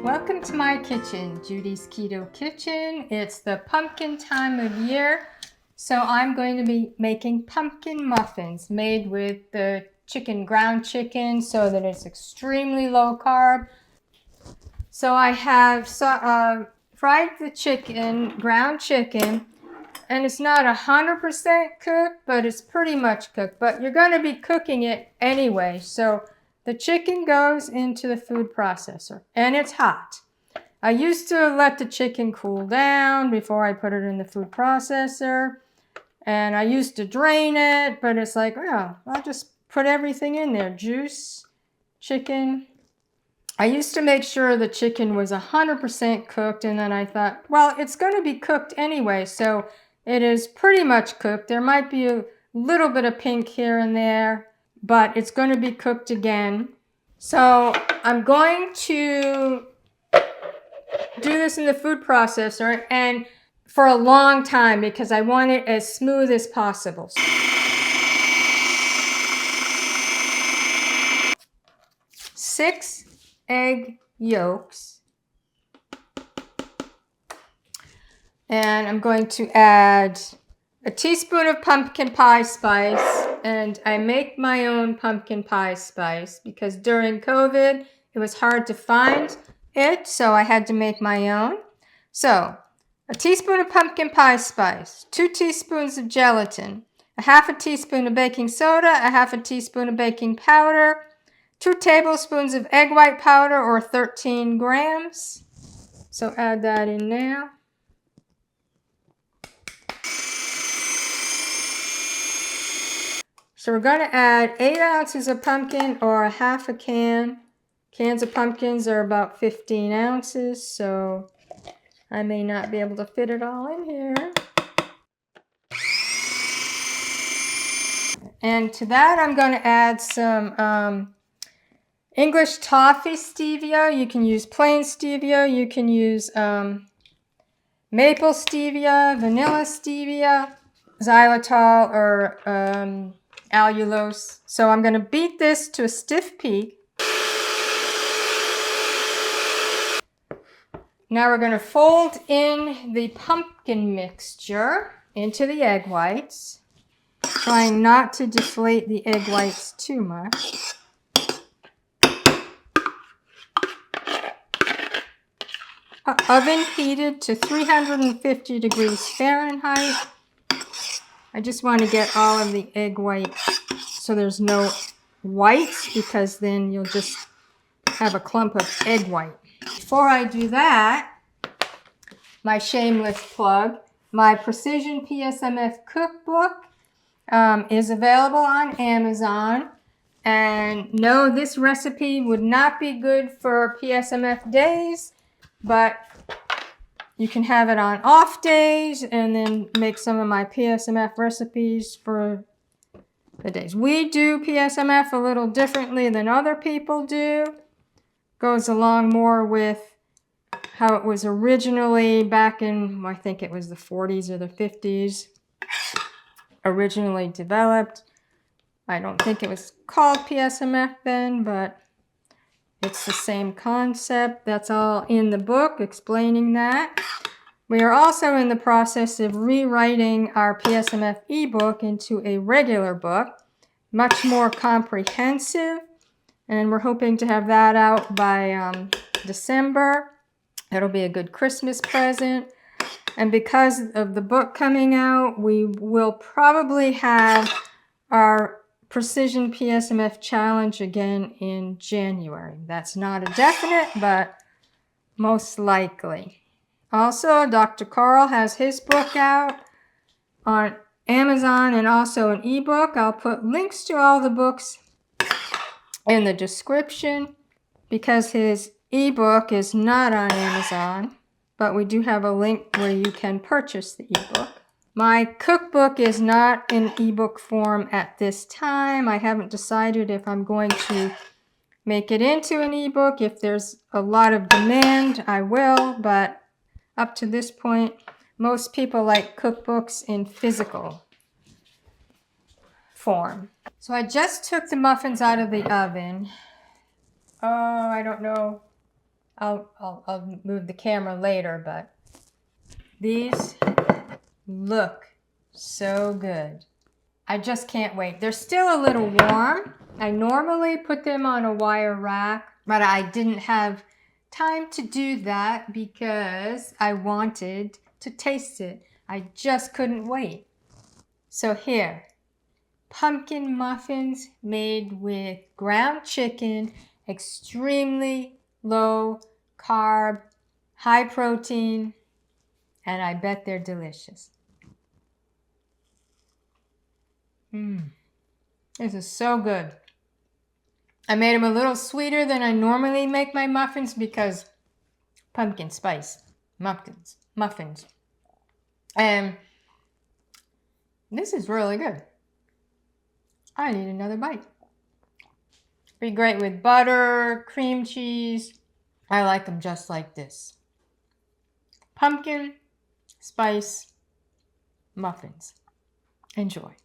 Welcome to my kitchen, Judy's Keto Kitchen. It's the pumpkin time of year, so I'm going to be making pumpkin muffins made with the ground chicken, so that it's extremely low carb. So I have fried the ground chicken, and it's not 100% cooked, but it's pretty much cooked. But you're going to be cooking it anyway, so the chicken goes into the food processor, and it's hot. I used to let the chicken cool down before I put it in the food processor, and I used to drain it, but it's like, well, I'll just put everything in there. Juice, chicken. I used to make sure the chicken was 100% cooked, and then I thought, well, it's going to be cooked anyway, so it is pretty much cooked. There might be a little bit of pink here and there, but it's going to be cooked again. So I'm going to do this in the food processor and for a long time because I want it as smooth as possible. Six egg yolks. And I'm going to add a teaspoon of pumpkin pie spice, and I make my own pumpkin pie spice because during COVID it was hard to find it, so I had to make my own. So, a teaspoon of pumpkin pie spice, 2 teaspoons of gelatin, a half a teaspoon of baking soda, a half a teaspoon of baking powder, 2 tablespoons of egg white powder or 13 grams. So add that in now. So we're going to add 8 ounces of pumpkin or a half a can. Cans of pumpkins are about 15 ounces, so I may not be able to fit it all in here. And to that, I'm going to add some English toffee stevia. You can use plain stevia. You can use maple stevia, vanilla stevia, xylitol, or allulose. So I'm going to beat this to a stiff peak. Now we're going to fold in the pumpkin mixture into the egg whites, trying not to deflate the egg whites too much. Oven heated to 350 degrees Fahrenheit. I just want to get all of the egg whites so there's no whites, because then you'll just have a clump of egg white. Before I do that, my shameless plug, my Precision PSMF cookbook is available on Amazon. And no, this recipe would not be good for PSMF days, but you can have it on off days and then make some of my PSMF recipes for the days. We do PSMF a little differently than other people do. Goes along more with how it was originally back in, I think it was the 40s or the 50s, originally developed. I don't think it was called PSMF then, but it's the same concept. That's all in the book explaining that. We are also in the process of rewriting our PSMF ebook into a regular book, much more comprehensive, and we're hoping to have that out by December. It'll be a good Christmas present. And because of the book coming out, we will probably have our Precision PSMF Challenge again in January. That's not a definite, but most likely. Also, Dr. Carl has his book out on Amazon and also an ebook. I'll put links to all the books in the description because his ebook is not on Amazon, but we do have a link where you can purchase the ebook. My cookbook is not in ebook form at this time. I haven't decided if I'm going to make it into an ebook. If there's a lot of demand, I will, but up to this point, most people like cookbooks in physical form. So I just took the muffins out of the oven. Oh, I don't know. I'll move the camera later, but these look so good. I just can't wait. They're still a little warm. I normally put them on a wire rack, but I didn't have time to do that because I wanted to taste it. I just couldn't wait. So here, pumpkin muffins made with ground chicken, extremely low carb, high protein, and I bet they're delicious. This is so good. I made them a little sweeter than I normally make my muffins because pumpkin spice muffins. And this is really good. I need another bite. Be great with butter, cream cheese. I like them just like this. Pumpkin spice muffins. Enjoy.